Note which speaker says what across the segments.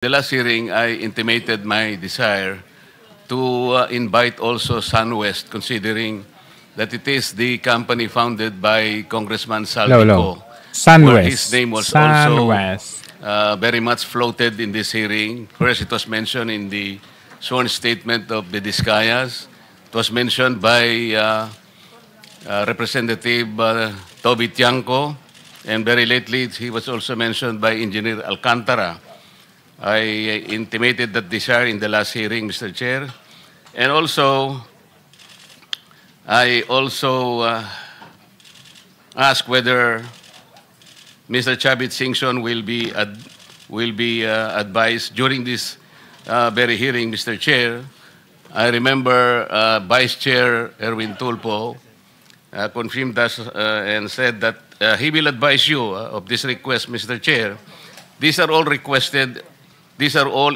Speaker 1: The last hearing, I intimated my desire to invite also SunWest, considering that it is the company founded by Congressman Saldico, where his
Speaker 2: SunWest.
Speaker 1: name was
Speaker 2: SunWest.
Speaker 1: also very much floated in this hearing. First, it was mentioned in the sworn statement of the Discayas. It was mentioned by Representative Toby Tiangco, and very lately, he was also mentioned by Engineer Alcantara. I intimated that desire in the last hearing, Mr. Chair. And also, I also asked whether Mr. Chavit Singson will be advised during this very hearing, Mr. Chair. I remember Vice Chair Erwin Tulpo confirmed us and said that he will advise you of this request, Mr. Chair. These are all requested. These are all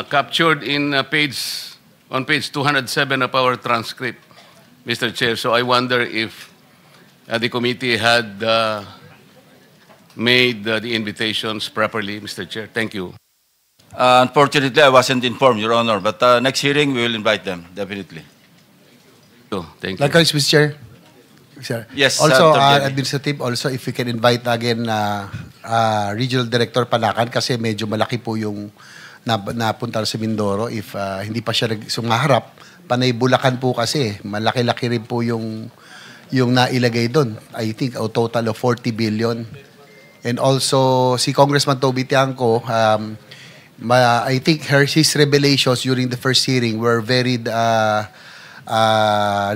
Speaker 1: captured in on page 207 of our transcript, Mr. Chair. So I wonder if the committee had made the invitations properly, Mr. Chair. Thank you.
Speaker 3: Unfortunately, I wasn't informed, Your Honor, but next hearing, we will invite them, definitely.
Speaker 1: Thank you.
Speaker 4: Likewise, Mr. Chair. Sir.
Speaker 3: Yes,
Speaker 4: also,
Speaker 3: Dr.
Speaker 4: administrative, also, if we can invite again Regional Director Palacan kasi medyo malaki po yung napunta sa Mindoro. If hindi pa siya sumaharap, Panay Bulacan po kasi, malaki-laki rin po yung nailagay doon. I think a total of 40 billion. And also, si Congressman Toby Tiangco, I think his revelations during the first hearing were very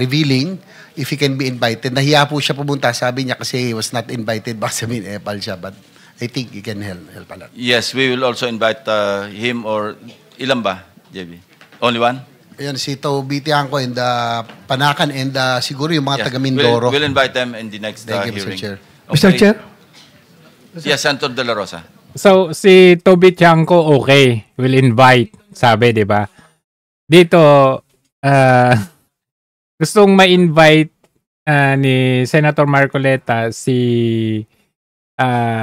Speaker 4: revealing. If he can be invited. Nahiya po siya pumunta. Sabi niya kasi he was not invited. Baka sabihin, epal siya. But I think he can help a lot.
Speaker 3: Yes, we will also invite him or ilan ba, JB? Only one?
Speaker 4: Ayan, si Toby Tiangco and Panakan and siguro yung mga taga Mindoro.
Speaker 3: We'll invite them in the next
Speaker 4: Thank you,
Speaker 3: hearing.
Speaker 4: Mr. Chair.
Speaker 3: Okay.
Speaker 5: Mr. Chair?
Speaker 3: Yes, Senator De La Rosa.
Speaker 2: So, si Toby Tiangco, okay. Will invite, sabi, di ba? Dito, gustong ma-invite ni Senator Marcoleta si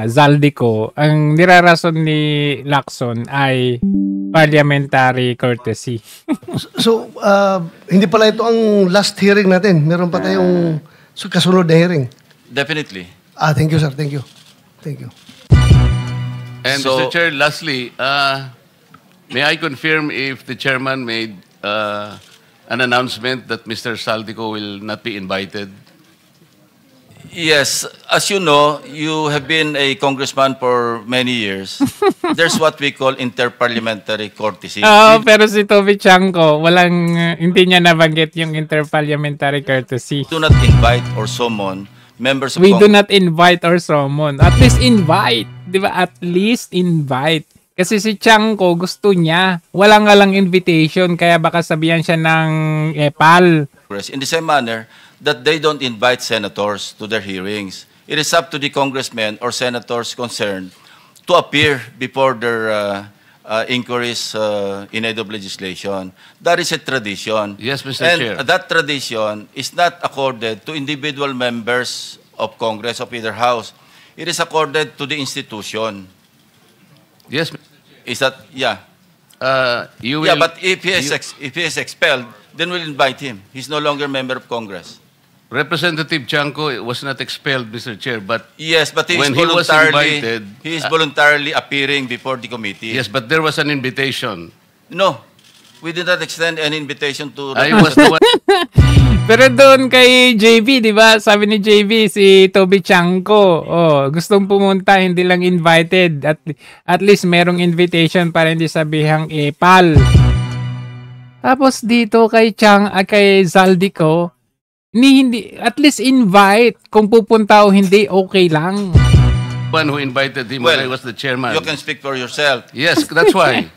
Speaker 2: Zaldico. Ang nirarason ni Lacson ay parliamentary courtesy.
Speaker 5: So, hindi pala ito ang last hearing natin. Meron pa tayong kasunod na hearing.
Speaker 3: Definitely.
Speaker 5: Thank you, sir. Thank you. Thank you.
Speaker 1: And
Speaker 3: So,
Speaker 1: Mr. Chair, lastly, may I confirm if the chairman made an announcement that Mr. Saldico will not be invited?
Speaker 3: yes, as you know, you have been a congressman for many years. There's what we call interparliamentary courtesy.
Speaker 2: Pero si Toby Tiangco, hindi niya nabanggit yung interparliamentary courtesy.
Speaker 3: Do not invite or summon members of
Speaker 2: We do not invite or summon. At least invite. Di ba? At least invite. Kasi si Tiangco gusto niya. Wala nga lang invitation, kaya baka sabihan siya ng epal.
Speaker 3: In the same manner that they don't invite senators to their hearings. It is up to the congressmen or senators concerned to appear before their inquiries in aid of legislation. That is a tradition.
Speaker 1: Yes, Mr.
Speaker 3: And
Speaker 1: Chair.
Speaker 3: that tradition is not accorded to individual members of Congress of either house. It is accorded to the institution.
Speaker 1: Yes.
Speaker 3: Is that, yeah.
Speaker 1: You will,
Speaker 3: Yeah, but if he is expelled, then we'll invite him. He's no longer a member of Congress.
Speaker 1: Representative Tiangco was not expelled, Mr. Chair, but
Speaker 3: Yes, but
Speaker 1: When he was invited,
Speaker 3: he is voluntarily appearing before the committee.
Speaker 1: yes, but there was an invitation.
Speaker 3: No, we did not extend any invitation to.
Speaker 1: I was the one.
Speaker 2: Pero doon kay JB, di ba? Sabi ni JB, si Toby Tiangco, gustong pumunta, hindi lang invited. At least merong invitation para hindi sabihang epal. Tapos dito kay Zaldico, hindi, at least invite. Kung pupunta o hindi, okay lang.
Speaker 1: One who invited him when I was the chairman.
Speaker 3: You can speak for yourself.
Speaker 1: Yes, that's why.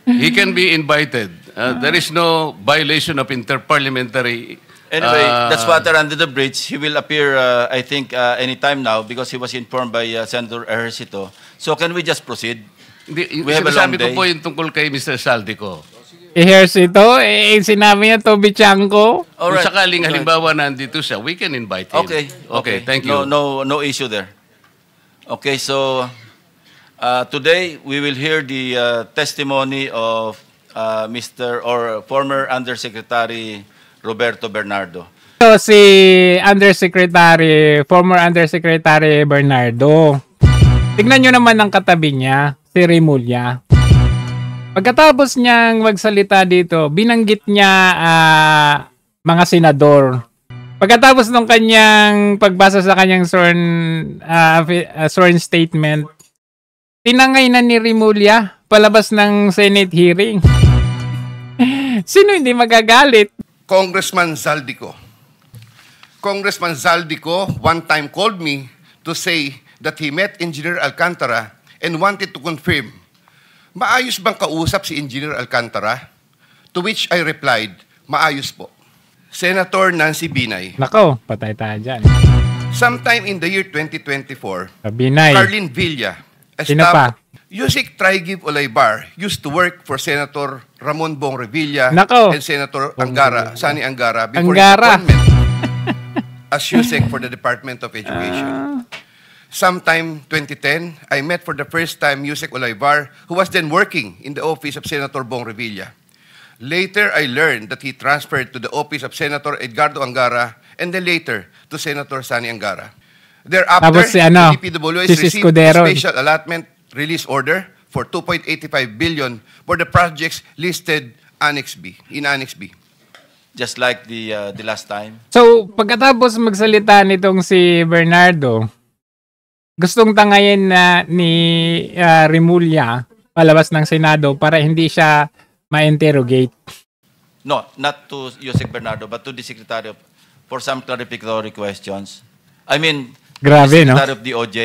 Speaker 1: He can be invited. There is no violation of interparliamentary.
Speaker 3: Anyway, that's water under the bridge. He will appear, I think, anytime now because he was informed by Senator Ejercito. So can we just proceed? We have a long
Speaker 1: Sinasabi ko
Speaker 3: day.
Speaker 1: po yung tungkol kay Mr. Saldico.
Speaker 2: I-hears ito, sinabi niya Toby Tiangco.
Speaker 1: Kung
Speaker 3: Alright.
Speaker 1: sakaling halimbawa nandito siya, we can invite him.
Speaker 3: Okay.
Speaker 1: Okay, thank you.
Speaker 3: No issue there. Okay, so Today, we will hear the testimony of Mr. or former Undersecretary Roberto Bernardo.
Speaker 2: So, si former Undersecretary Bernardo. Tignan nyo naman ang katabi niya, si Remulla. Pagkatapos niyang magsalita dito, binanggit niya mga senador. Pagkatapos ng kanyang pagbasa sa kanyang sworn statement, tinangay na ni Remulla palabas ng Senate hearing. Sino hindi magagalit?
Speaker 6: Congressman Zaldico one time called me to say that he met Engineer Alcantara and wanted to confirm, maayos bang kausap si Engineer Alcantara? To which I replied, maayos po. Senator Nancy Binay.
Speaker 2: Nako, patay tayo dyan.
Speaker 6: Sometime in the year 2024,
Speaker 2: Binay.
Speaker 6: Carlin Villa,
Speaker 2: Sino pa?
Speaker 6: Yusik Trigiv Olaybar used to work for Senator Ramon Bong Revilla
Speaker 2: Nako.
Speaker 6: and Senator Sani Angara before
Speaker 2: Angara.
Speaker 6: his appointment as Yusik for the Department of Education. Sometime 2010, I met for the first time Yusek Olaybar, who was then working in the office of Senator Bong Revilla. Later, I learned that he transferred to the office of Senator Edgardo Angara and then later to Senator Sani Angara. Thereafter,
Speaker 2: Tapos si ano,
Speaker 6: the DPWH
Speaker 2: si
Speaker 6: received
Speaker 2: Escudero.
Speaker 6: a special allotment release order for 2.85 billion for the projects listed in Annex B.
Speaker 3: Just like the last time.
Speaker 2: So, pagkatapos magsalita nitong si Bernardo, gustong tangayin na ni Remulla palabas ng Senado para hindi siya ma-interrogate.
Speaker 3: No, not to Yusek Bernardo, but to the Secretary for some clarificatory questions. I mean,
Speaker 2: Grabe,
Speaker 3: the
Speaker 2: no?
Speaker 3: Secretary of the OJ,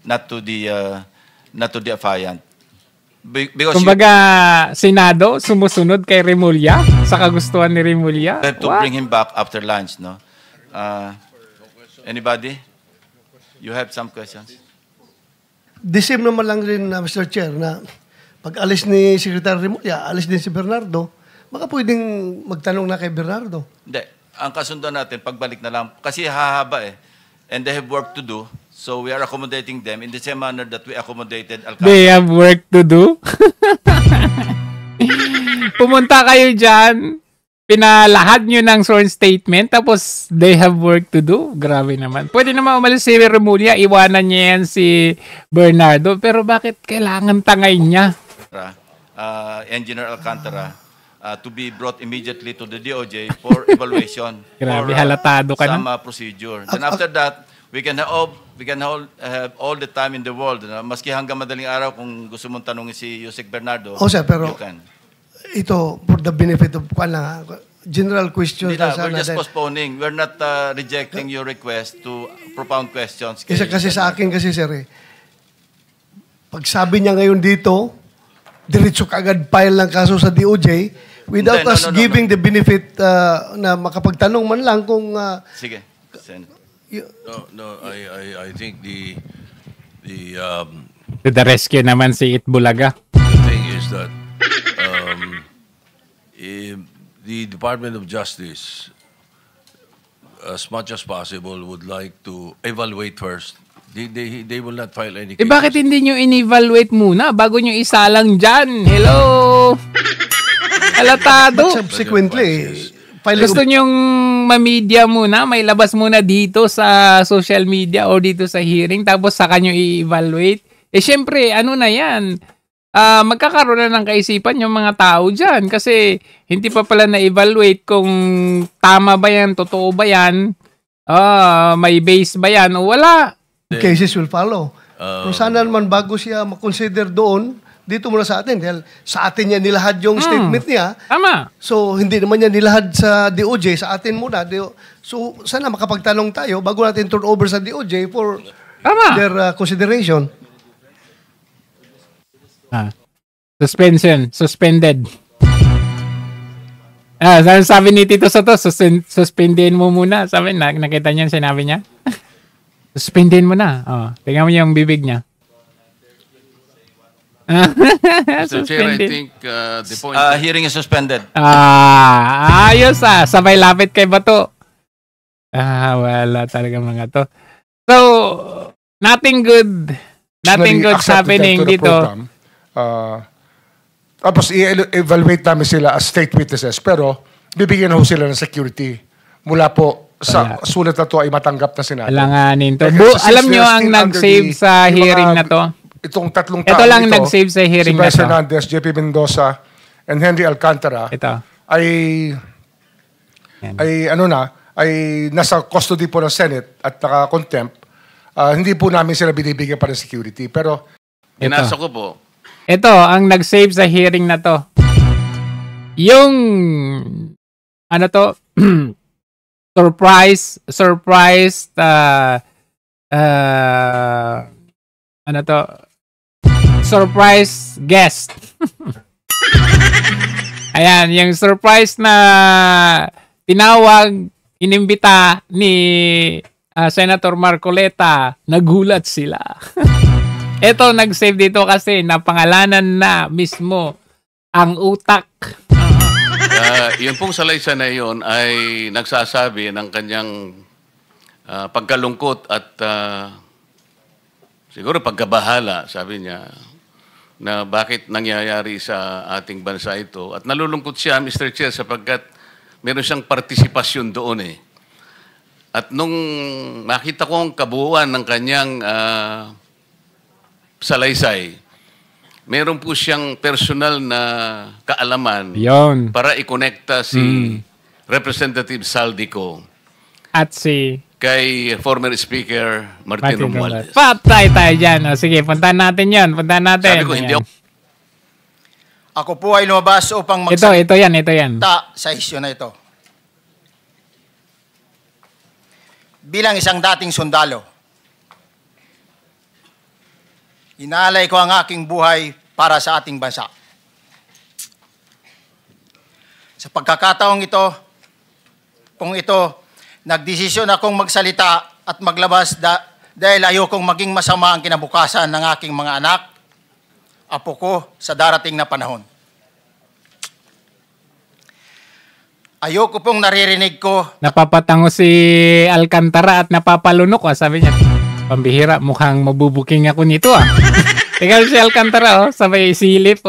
Speaker 3: not to the affiant. Because
Speaker 2: Kumbaga, Senado sumusunod kay Remulla sa kagustuhan ni Remulla.
Speaker 3: you have to
Speaker 2: What?
Speaker 3: bring him back after lunch, no? Anybody? You have some questions?
Speaker 5: The same naman lang rin, Mr. Chair, na pag alis ni Secretary Remulla, alis din si Bernardo, baka pwedeng magtanong na kay Bernardo.
Speaker 3: Hindi. Ang kasundan natin, pagbalik na lang, kasi hahaba eh. And they have work to do, so we are accommodating them in the same manner that we accommodated Alcantara.
Speaker 2: They have work to do. Pumunta kayo dyan, pinalahad nyo ng sworn statement, tapos they have work to do. Grabe naman. Pwede naman umalis si Remulla, iwanan niya yan si Bernardo, pero bakit kailangan tangay niya?
Speaker 3: Engineer Alcantara to be brought immediately to the DOJ for evaluation.
Speaker 2: Grabe,
Speaker 3: for,
Speaker 2: halatado ka
Speaker 3: some
Speaker 2: na.
Speaker 3: Procedure. Then after that, we can have all the time in the world. Maski hanggang madaling araw, kung gusto mong tanongin si Yusek Bernardo,
Speaker 5: O sir, pero
Speaker 3: you can.
Speaker 5: ito, for the benefit of general questions
Speaker 3: Hindi
Speaker 5: na
Speaker 3: na,
Speaker 5: sana.
Speaker 3: we're just
Speaker 5: dahil-
Speaker 3: postponing. We're not rejecting your request to propound questions.
Speaker 5: Isa kasi sa akin kasi sir pag sabi niya ngayon dito, diretso kagad file ng kaso sa DOJ without
Speaker 3: Hindi,
Speaker 5: us giving the benefit na makapagtanong man lang kung
Speaker 3: Sige. Sen.
Speaker 7: I think the
Speaker 2: To the rescue naman si Itbulaga.
Speaker 7: thing is that the Department of Justice, as much as possible, would like to evaluate first. They will not file any cases.
Speaker 2: Bakit hindi nyo in-evaluate muna bago nyo isalang dyan? Hello! Halatado!
Speaker 5: subsequently file
Speaker 2: Gusto nyong ma-media muna, may labas muna dito sa social media o dito sa hearing, tapos saka nyo i-evaluate. Syempre, ano na yan? Magkakaroon na ng kaisipan yung mga tao dyan kasi hindi pa pala na-evaluate kung tama ba yan, totoo ba yan, may base ba yan o wala.
Speaker 5: cases will follow. Kung sana naman bago siya makonsider doon, dito muna sa atin. Dahil sa atin niya nilahad yung statement niya.
Speaker 2: Tama.
Speaker 5: So, hindi naman niya nilahad sa DOJ, sa atin muna. So, sana makapagtanong tayo bago natin turn over sa DOJ for
Speaker 2: Tama.
Speaker 5: their consideration.
Speaker 2: Suspended. Sabi ni Tito Soto, suspendin mo muna. Sabi, nakita niya, sinabi niya. Suspendin mo na. Tingnan mo yung bibig niya.
Speaker 1: Mr. Chair, I think the point...
Speaker 3: Hearing is suspended.
Speaker 2: Ayos sabay lapit kay Bato. Wala talaga mga to. So, nothing good Nothing good's happening
Speaker 8: to the
Speaker 2: dito.
Speaker 8: program. Tapos i-evaluate namin sila as state witnesses, pero bibigyan ho sila ng security mula po sa sulat na to ay matanggap na Senado.
Speaker 2: Alanganin to.
Speaker 8: Since
Speaker 2: Alam nyo
Speaker 8: they're
Speaker 2: ang
Speaker 8: still
Speaker 2: nag-save
Speaker 8: under
Speaker 2: sa
Speaker 8: yung
Speaker 2: hearing
Speaker 8: mga-
Speaker 2: na to?
Speaker 8: Itong tatlong tao
Speaker 2: Ito lang
Speaker 8: ito,
Speaker 2: nag-save sa hearing
Speaker 8: si
Speaker 2: na
Speaker 8: Bryce
Speaker 2: to.
Speaker 8: Hernandez, JP Mendoza, and Henry Alcantara
Speaker 2: Ito.
Speaker 8: ay
Speaker 2: Yan.
Speaker 8: ay nasa custody po ng Senate at naka-contempt. Hindi po namin sila binibigyan pa ng security. Pero
Speaker 1: Inasa ko po.
Speaker 2: Ito, ang nag-save sa hearing na to. Yung, ano to, surprise, ano to, surprise guest. Ayan, yung surprise na tinawag, inimbita ni Senator Marcoleta, nagulat sila. Ito, nag-save dito kasi napangalanan na mismo ang utak.
Speaker 1: Yung pong salaysay na yun ay nagsasabi ng kanyang pagkalungkot at siguro pagkabahala, sabi niya, na bakit nangyayari sa ating bansa ito. At nalulungkot siya, Mr. Chair, sapagkat meron siyang partisipasyon doon eh. At nung makita ko ang kabuuan ng kanyang salaysay, meron po siyang personal na kaalaman
Speaker 2: Yon.
Speaker 1: para i-connecta si Representative Saldico
Speaker 2: At si
Speaker 1: kay former Speaker Martin Romualdez.
Speaker 2: Patay tayo dyan. O, sige, puntahan natin yan. Puntahan natin.
Speaker 1: Sabi ko, hindi
Speaker 2: Ayan.
Speaker 1: ako
Speaker 9: Ako po ay lumabas upang
Speaker 2: Ito
Speaker 9: magsalita
Speaker 2: yan.
Speaker 9: sa isyu na ito. Bilang isang dating sundalo, inaalay ko ang aking buhay para sa ating bansa. Sa pagkakataong ito, nagdesisyon akong magsalita at maglabas dahil ayokong maging masama ang kinabukasan ng aking mga anak, apo ko sa darating na panahon. Ayoko pong naririnig ko
Speaker 2: Napapatango si Alcantara at napapalunok. Sabi niya, pambihira, mukhang mabubuking ako nito ah. Tingnan si Alcantara, sabay silip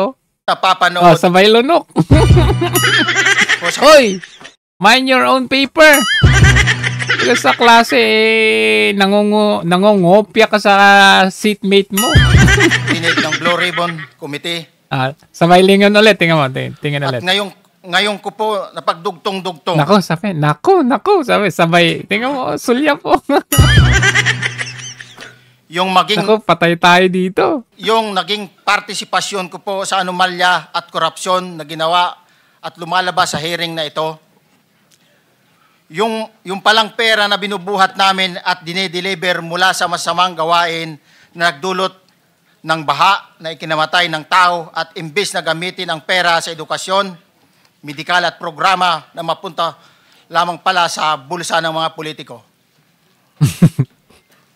Speaker 9: napapanood
Speaker 2: sabay lunok.
Speaker 9: ko sa
Speaker 2: Hoy, mind your own paper. Kasi sa klase, nangongopya ka sa seatmate mo.
Speaker 9: tinig ng Blue Ribbon Committee.
Speaker 2: Sabay lingon ulit. Tingnan mo, tingnan
Speaker 9: At
Speaker 2: ulit.
Speaker 9: ngayon ko po napagdugtong-dugtong
Speaker 2: Nako, sabi, sabay. Tingnan mo, sulya po.
Speaker 9: yung maging
Speaker 2: Nako, patay tayo dito.
Speaker 9: yung naging partisipasyon ko po sa anomalya at korupsyon na ginawa at lumalabas sa hearing na ito. Yung palang pera na binubuhat namin at dinedeliver mula sa masamang gawain na nagdulot ng baha na ikinamatay ng tao at imbes na gamitin ang pera sa edukasyon, medikal at programa na mapunta lamang pala sa bulsa ng mga politiko.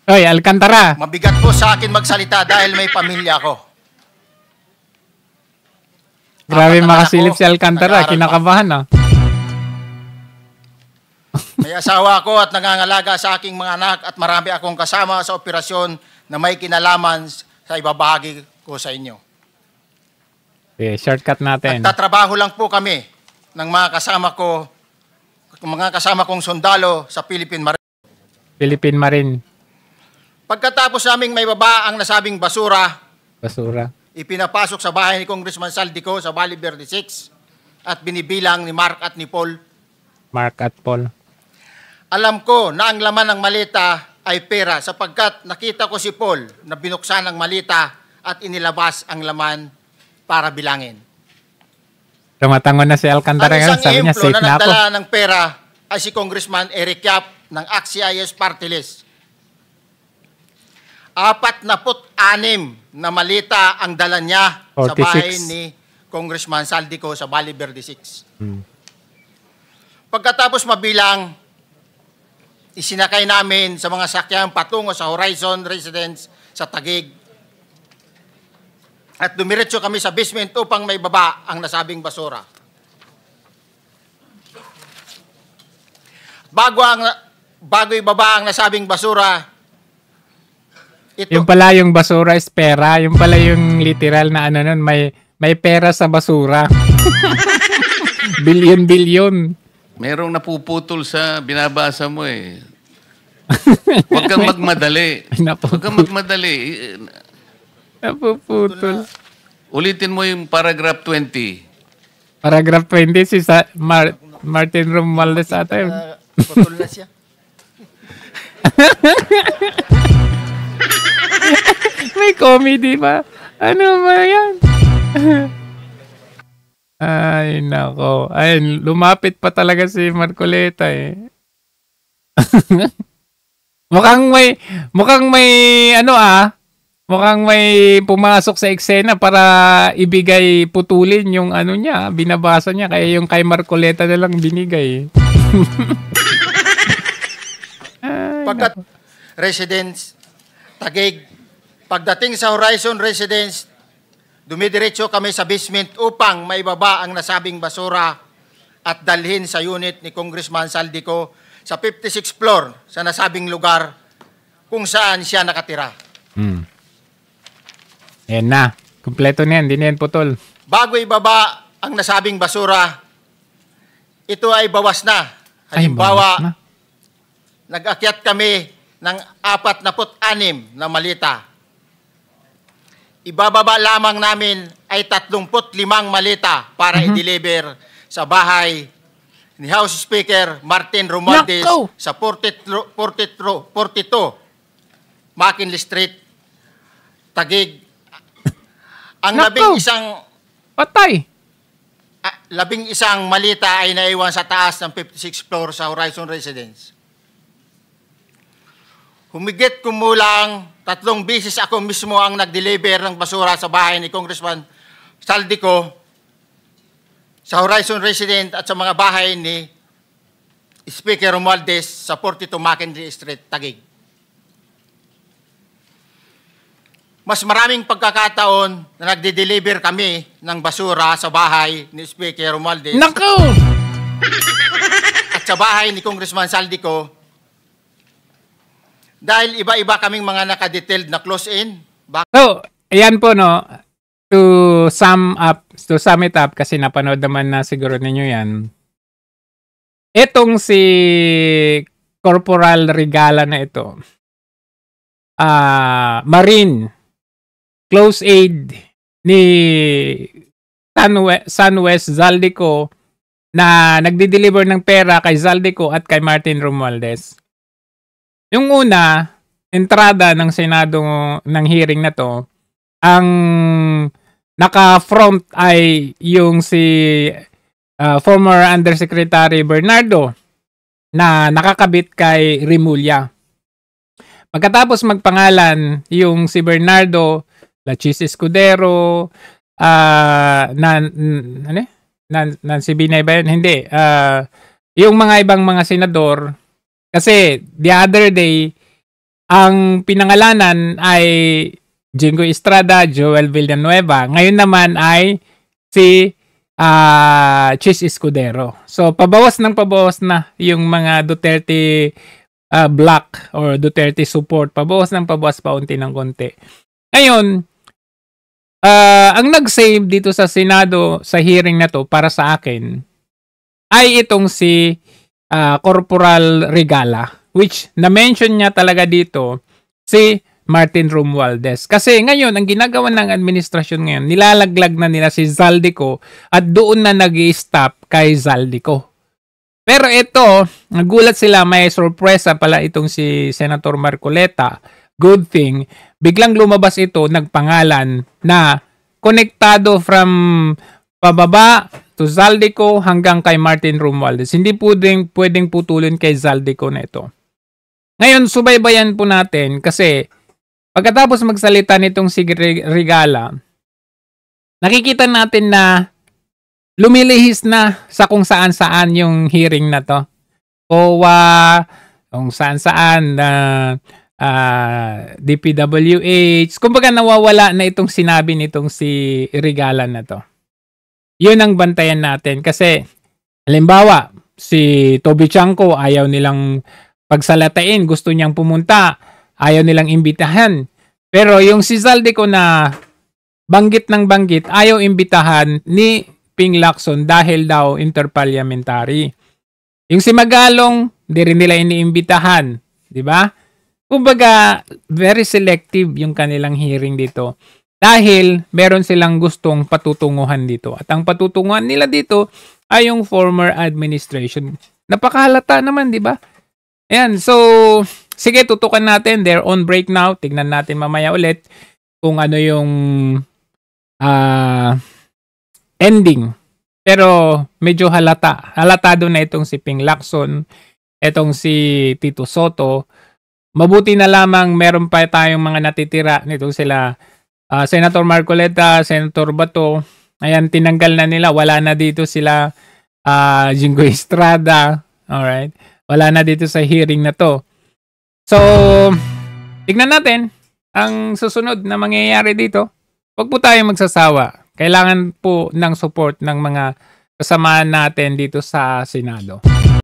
Speaker 2: Hoy, Alcantara.
Speaker 9: Mabigat po sa akin magsalita dahil may pamilya ako.
Speaker 2: Grabe
Speaker 9: Apat na
Speaker 2: makasilip
Speaker 9: anak
Speaker 2: si
Speaker 9: ko,
Speaker 2: Alcantara.
Speaker 9: nag-aaral pa.
Speaker 2: Kinakabahan
Speaker 9: May asawa ako at nangangalaga sa aking mga anak at marami akong kasama sa operasyon na may kinalaman sa ibabahagi ko sa inyo.
Speaker 2: Okay, shortcut natin.
Speaker 9: Nagtatrabaho lang po kami ng mga kasama kong sundalo sa Philippine Marine.
Speaker 2: Philippine Marine.
Speaker 9: Pagkatapos naming may baba ang nasabing basura,
Speaker 2: Basura.
Speaker 9: ipinapasok sa bahay ni Congressman Saldico sa Valle Verde 6 at binibilang ni Mark at ni Paul.
Speaker 2: Mark at Paul.
Speaker 9: Alam ko na ang laman ng malita ay pera sapagkat nakita ko si Paul na binuksan ang malita at inilabas ang laman para bilangin.
Speaker 2: Tumatango na si Alcantara
Speaker 9: Ang
Speaker 2: ngayon.
Speaker 9: isang
Speaker 2: Sabi niya,
Speaker 9: ehemplo
Speaker 2: safe
Speaker 9: na
Speaker 2: na ako.
Speaker 9: nagdala ng pera ay si Congressman Eric Yap ng AXIS Party List. 46 na malita ang dala niya sa
Speaker 2: 46.
Speaker 9: bahay ni Congressman Saldico sa Valle Verde 6. Pagkatapos mabilang, isinakay namin sa mga sakyan patungo sa Horizon Residence sa Taguig. At dumiretso kami sa basement upang may baba ang nasabing basura. Bago ibaba ang nasabing basura,
Speaker 2: Yung pala yung basura is pera. Yung pala yung literal na ano nun, may pera sa basura. Bilyon-bilyon.
Speaker 1: Merong napuputol sa binabasa mo eh. Huwag kang magmadali. Huwag kang magmadali.
Speaker 2: Napuputol.
Speaker 1: Ulitin mo yung paragraph 20.
Speaker 2: Paragraph 20 si Martin Romualdez ata yun.
Speaker 9: Putol na siya.
Speaker 2: May comedy ba? Ano ba yan? Ay, nako. Ay, lumapit pa talaga si Marcoleta eh. mukhang may ano mukhang may pumasok sa eksena para ibigay putulin yung ano niya, binabasa niya, kaya yung kay Marcoleta na lang binigay.
Speaker 9: Pagkat residence, Taguig, pagdating sa Horizon Residence, dumidiretso kami sa basement upang maibaba ang nasabing basura at dalhin sa unit ni Congressman Saldico sa 56th floor sa nasabing lugar kung saan siya nakatira.
Speaker 2: Ayan na. Kompleto na yan. Hindi na yan putol.
Speaker 9: Bago ibaba ang nasabing basura, ito ay bawas na. Halimbawa,
Speaker 2: bawas na.
Speaker 9: Nag-akyat kami ng 46 na malita. Ibababa lamang namin ay 35 malita para i-deliver sa bahay ni House Speaker Martin Romualdez sa 42 McKinley Street, Taguig. Ang
Speaker 2: Patay.
Speaker 9: 11 malita ay naiwan sa taas ng 56th floor sa Horizon Residence. Humigit kumulang 3 beses ako mismo ang nag-deliver ng basura sa bahay ni Congressman Saldico, sa Horizon Residence at sa mga bahay ni Speaker Romualdez sa 42 McKinley Street, Taguig. Mas maraming pagkakataon na nagde-deliver kami ng basura sa bahay ni Speaker Romualdez.
Speaker 2: Nako!
Speaker 9: At sa bahay ni Congressman Saldico, dahil iba-iba kaming mga naka-detailed na close-in.
Speaker 2: So, ayan po no, to sum it up, kasi napanood naman na siguro ninyo yan. Itong si Corporal Regala na ito, Marine, close aid ni Sunwest Zaldico na nagdi-deliver ng pera kay Zaldico at kay Martin Romualdez. Yung una, entrada ng Senado ng hearing na to, ang naka-front ay yung si former Undersecretary Bernardo na nakakabit kay Remulla. Pagkatapos magpangalan, yung si Bernardo, Lachis Escudero, Nancy Binay ba yun? Hindi. Yung mga ibang mga senador, kasi the other day, ang pinangalanan ay Jingo Estrada, Joel Villanueva. Ngayon naman ay si Chis Escudero. So, pabawas na yung mga Duterte block or Duterte support. Pabawas paunti ng konti. Ngayon, ang nag-save dito sa Senado sa hearing na to para sa akin ay itong si Corporal Regala, which na-mention niya talaga dito si Martin Romualdez. Kasi ngayon, ang ginagawa ng administrasyon ngayon, nilalaglag na nila si Zaldico at doon na nag-i-stop kay Zaldico. Pero ito, nagulat sila, may sorpresa pala itong si Senator Marcoleta. Good thing, biglang lumabas ito, nagpangalan na konektado from pababa to Zaldico hanggang kay Martin Romualdez. Hindi pwedeng putulin kay Zaldico na ito. Ngayon, subaybayan po natin kasi pagkatapos magsalita nitong si Regala, nakikita natin na lumilihis na sa kung saan-saan yung hearing na to. OWA, kung saan-saan, DPWH. Kumbaga nawawala na itong sinabi nitong si Regala na to. Yun ang bantayan natin kasi halimbawa si Toby Chanco ayaw nilang pagsalatain, gusto niyang pumunta, ayaw nilang imbitahan. Pero yung si Zaldico na banggit ng banggit, ayaw imbitahan ni Ping Lacson dahil daw interparliamentary. Yung si Magalong, di rin nila iniimbitahan. Di ba? Kumbaga, very selective yung kanilang hearing dito. Dahil meron silang gustong patutunguhan dito. At ang patutunguhan nila dito ay yung former administration. Napakahalata naman, di ba? Ayan, so, sige, tutukan natin. They're on break now. Tignan natin mamaya ulit kung ano yung ending. Pero medyo halatado na itong si Ping Lacson, itong si Tito Soto. Mabuti na lamang meron pa tayong mga natitira nitong sila Senator Marcoleta, Senator Bato. Ayan, tinanggal na nila. Wala na dito sila Jingo Estrada. Alright. Wala na dito sa hearing na to. So, tignan natin ang susunod na mangyayari dito. Huwag po tayo magsasawa. Kailangan po ng support ng mga kasamahan natin dito sa Senado.